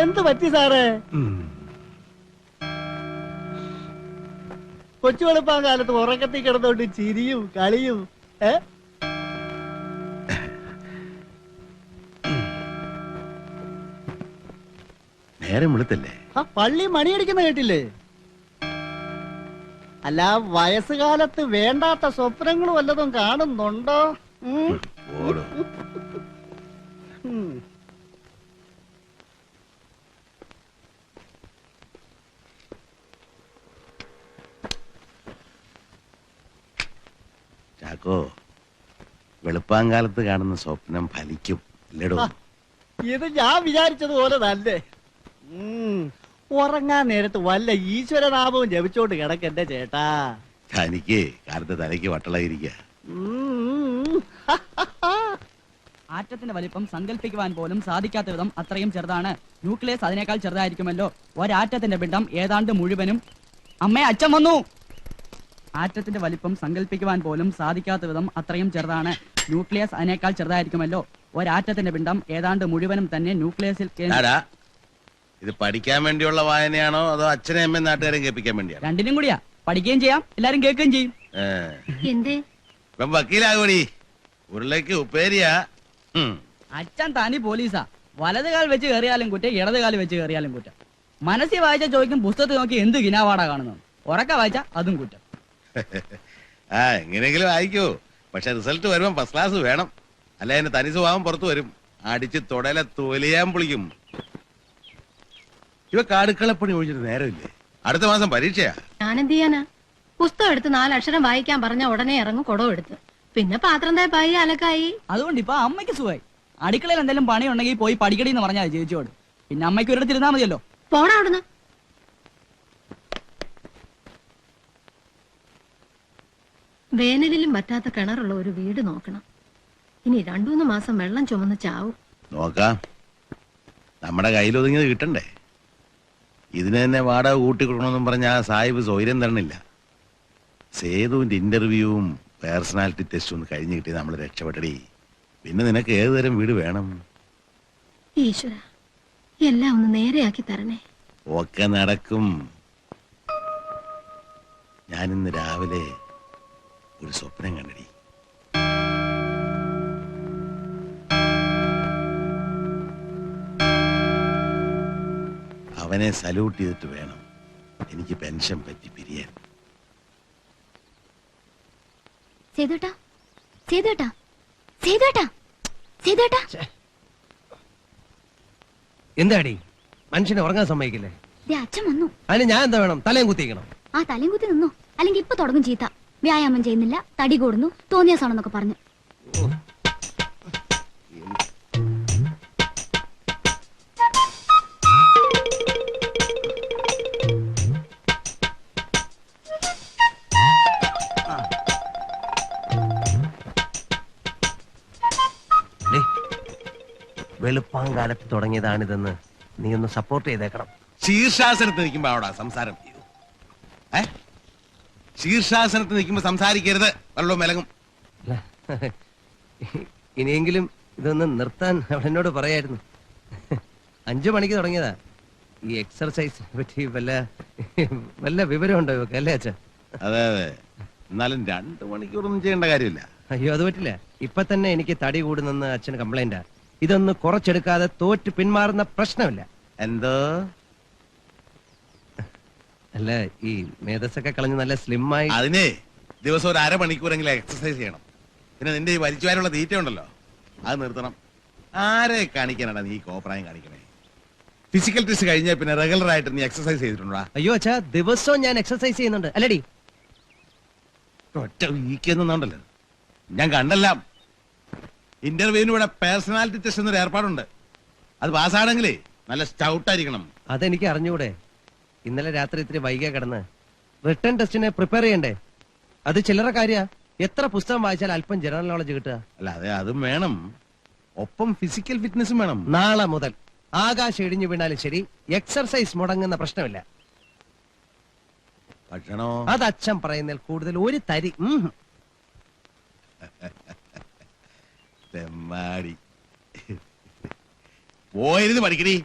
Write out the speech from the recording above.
എന്ത് പറ്റി സാറേ? കൊച്ചു വെളുപ്പാൻ കാലത്ത് ഉറക്കത്തിൽ കിടന്നോണ്ട് ചിരിയും കളിയും. നേരം വെളുത്തല്ലേ? പള്ളി മണിയടിക്കുന്ന കേട്ടില്ലേ? അല്ല, വയസ്സുകാലത്ത് വേണ്ടാത്ത സ്വപ്നങ്ങൾ വല്ലതും കാണുന്നുണ്ടോ? ചാക്കോ, വെളുപ്പാങ്കാലത്ത് കാണുന്ന സ്വപ്നം ഫലിക്കും അല്ലേടോ? ഇത് ഞാൻ വിചാരിച്ചതുപോലെ തന്നെ. ഉറങ്ങാൻ നേരത്ത് വല്ല ഈശ്വരനാമവും ജപിച്ചോണ്ട് കിടക്കെന്റെ ചേട്ടാ. തനിക്ക് കാലത്ത് തലയ്ക്ക് വട്ടളായിരിക്ക. ആറ്റത്തിന്റെ വലിപ്പം സങ്കല്പിക്കുവാൻ പോലും സാധിക്കാത്ത വിധം അത്രയും ചെറുതാണ്. ന്യൂക്ലിയസ് അതിനേക്കാൾ ചെറുതായിരിക്കുമല്ലോ. ഒരാറ്റത്തിന്റെ പിണ്ഡം ഏതാണ്ട് മുഴുവനും. അമ്മേ, അച്ഛൻ വന്നു. ആറ്റത്തിന്റെ വലിപ്പം സങ്കല്പിക്കുവാൻ പോലും സാധിക്കാത്ത വിധം അത്രയും ചെറുതാണ്. ന്യൂക്ലിയസ് അതിനേക്കാൾ ചെറുതായിരിക്കുമല്ലോ. ഒരാറ്റത്തിന്റെ പിണ്ഡം ഏതാണ്ട് മുഴുവനും തന്നെ ന്യൂക്ലിയസിൽ. ഇത് പഠിക്കാൻ വേണ്ടിയുള്ള വായനയാണോ അതോ അച്ഛനെ അമ്മ നാട്ടുകാരെ കേൾപ്പിക്കാൻ വേണ്ടിയാണോ? രണ്ടിനും കൂടിയാ. പഠിക്കുകയും ചെയ്യാം, എല്ലാരും കേൾക്കുകയും ചെയ്യും. ഇപ്പം വക്കീലാകൂടി. ഉരുളയ്ക്ക് ഉപ്പേരിയാ. അച്ഛൻ തനി പോലീസാ. വലത് കാൽ വെച്ച് കയറിയാലും കുറ്റം, ഇടത് കാൽ വെച്ച് കയറിയാലും കുറ്റം. മനസ്സിൽ വായിച്ച ചോദിക്കും, പുസ്തകത്തിൽ നോക്കി എന്ത് ഗിനാവാടാ കാണുന്നു. ഉറക്ക വായിച്ച അതും കുറ്റം. എങ്ങനെയെങ്കിലും വായിക്കൂ. പക്ഷെ റിസൾട്ട് വരുമ്പോ ഫസ്റ്റ് ക്ലാസ് വേണം. അല്ല എന്റെ തനി സ്വഭാവം പുറത്തു വരും. അടിച്ച് തൊടലെ തൊലിയാൻ പൊളിക്കും. ഇവ കാടുക്കളപ്പണി ഒഴിച്ചിട്ട് നേരമില്ലേ? അടുത്ത മാസം പരീക്ഷയാ. ഞാനെന്ത് ചെയ്യാനാ? പുസ്തകം എടുത്ത് 4 അക്ഷരം വായിക്കാൻ പറഞ്ഞ ഉടനെ ഇറങ്ങും കുടവും എടുത്ത്. പിന്നെ പാത്രം തേപ്പായി, അലക്കായി. അതുകൊണ്ട് ഇപ്പൊ അമ്മയ്ക്ക് സുഖമായി. അടുക്കളയിൽ എന്തെങ്കിലും പണി ഉണ്ടെങ്കിൽ പോയി പഠിക്കടി എന്ന് പറഞ്ഞാൽ ചേച്ചിയോട്. പിന്നെ അമ്മയ്ക്ക് ഒരിടത്തിരുന്നാ മതിയല്ലോ. പോടാ അവിടുന്ന്. വേനലിലും പറ്റാത്ത കിണറുള്ള ഒരു വീട് നോക്കണം. ഇനി 2-3 മാസം വെള്ളം ചുമന്ന് ചാവും. നോക്കാം. നമ്മുടെ കയ്യിലൊതുങ്ങിയത് കിട്ടണ്ടേ? ഇതിന് തന്നെ വാടക കൂട്ടിക്കൊടുക്കണമെന്നും പറഞ്ഞ ആ സാഹിബ് സൗകര്യം തരണില്ല. സേതുവിന്റെ ഇന്റർവ്യൂവും പേഴ്സണാലിറ്റി ടെസ്റ്റും ഒന്ന് കഴിഞ്ഞ് കിട്ടി നമ്മൾ രക്ഷപ്പെട്ടടി. പിന്നെ നിനക്ക് ഏതുതരം വീട് വേണം? ഈശ്വര, എല്ലാം ഒന്ന് നേരെയാക്കി തരണേ. ഒക്കെ നടക്കും. ഞാനിന്ന് രാവിലെ ഒരു സ്വപ്നം കണ്ടടി. അവനെ സല്യൂട്ട് ചെയ്തിട്ട് വേണം എനിക്ക് പെൻഷൻ പറ്റി പിരിയാൻ. എന്താടി മനുഷ്യനെ ഉറങ്ങാൻ സമ്മതിക്കില്ലേ? അച്ഛൻ വന്നു. അതിന് ഞാൻ എന്താ വേണം? തലയും കുത്തിക്കണം. ആ തലയും കുത്തി നിന്നോ, അല്ലെങ്കിൽ ഇപ്പൊ തുടങ്ങും ചീത്ത. വ്യായാമം ചെയ്യുന്നില്ല, തടി കൂടുന്നു, തോന്നിയാസാണെന്നൊക്കെ പറഞ്ഞു. വെളുപ്പാങ്കാലത്ത് തുടങ്ങിയതാണിതെന്ന് നീ ഒന്ന് സപ്പോർട്ട് ചെയ്തേക്കണം. ശീർഷാസനത്ത് നിൽക്കുമ്പോ അവിടെ സംസാരം ചെയ്യൂ. ശീർഷാസനത്ത് നിൽക്കുമ്പോ സംസാരിക്കരുത്, വല്ലോ മെലങ്ങും. ഇനിയെങ്കിലും ഇതൊന്ന് നിർത്താൻ അവളെന്നോട് പറയായിരുന്നു. 5 മണിക്ക് തുടങ്ങിയതാ. ഈ എക്സർസൈസിനെ പറ്റി വല്ല വിവരമുണ്ടോ ഇവക്ക്? അല്ലേ അച്ഛാ? അതെ അതെ. എന്നാലും 2 മണിക്കൂറൊന്നും ചെയ്യേണ്ട കാര്യമില്ല. അയ്യോ, അത് പറ്റില്ല. ഇപ്പൊ തന്നെ എനിക്ക് തടി കൂടുന്നെന്ന് അച്ഛന് കംപ്ലൈന്റാ. ഇതൊന്ന് കുറച്ചെടുക്കാതെ തോറ്റ് പിന്മാറുന്ന പ്രശ്നമില്ല. എന്തോ? അല്ല, ഈ മേധസ്സൊക്കെ കളഞ്ഞ് നല്ല സ്ലിമ്മായി. അതിനെ ദിവസം ഒരു 1/2 മണിക്കൂറെങ്കിലും എക്സർസൈസ് ചെയ്യണം. പിന്നെ നിന്റെ ഈ വലിച്ചുവാനുള്ള തീറ്റ ഉണ്ടല്ലോ, അത് നിർത്തണം. ആരെ കാണിക്കാനാണ് നീ കോപ്രായം കാണിക്കണേ? ഫിസിക്കൽ ടെസ്റ്റ് കഴിഞ്ഞാൽ പിന്നെ റെഗുലർ ആയിട്ട് നീ എക്സർസൈസ് ചെയ്തിട്ടുണ്ടോ? അയ്യോ അച്ഛാ, ദിവസവും ഞാൻ എക്സർസൈസ് ചെയ്യുന്നുണ്ട്. അല്ലടി? ഒറ്റ വീക്കെന്നുണ്ടല്ലോ, ഞാൻ കണ്ടെല്ലാം. ഇന്റർവ്യൂവിന് ഇവിടെ പേഴ്സണാലിറ്റി ടെസ്റ്റ് എന്നൊരു ഏർപ്പാടുണ്ട്. അത് പാസ്സാണെങ്കിലേ നല്ല സ്റ്റൗട്ടായിരിക്കണം. അതെനിക്ക് അറിഞ്ഞൂടെ? ഇന്നലെ രാത്രി ഇത്തിരി വൈകിയ കിടന്ന് റിട്ടേൺ ടെസ്റ്റിനെ പ്രിപ്പയർ ചെയ്യണ്ടേ? അത് ചില്ലറ കാര്യ. എത്ര പുസ്തകം വായിച്ചാൽ അല്പം ജനറൽ നോളജ് കിട്ടുക? അല്ല, അതെ, അതും വേണം. ഒപ്പം ഫിസിക്കൽ ഫിറ്റ്നസും വേണം. നാളെ മുതൽ ആകാശം ഇടിഞ്ഞു വീണാലും ശരി എക്സർസൈസ് മുടങ്ങുന്ന പ്രശ്നമില്ല. ഭക്ഷണോ? അത് അച്ഛൻ പറയുന്നതിൽ കൂടുതൽ ഒരു തരി. തെമ്മാടി പോയിരുന്ന് പഠിക്കടി.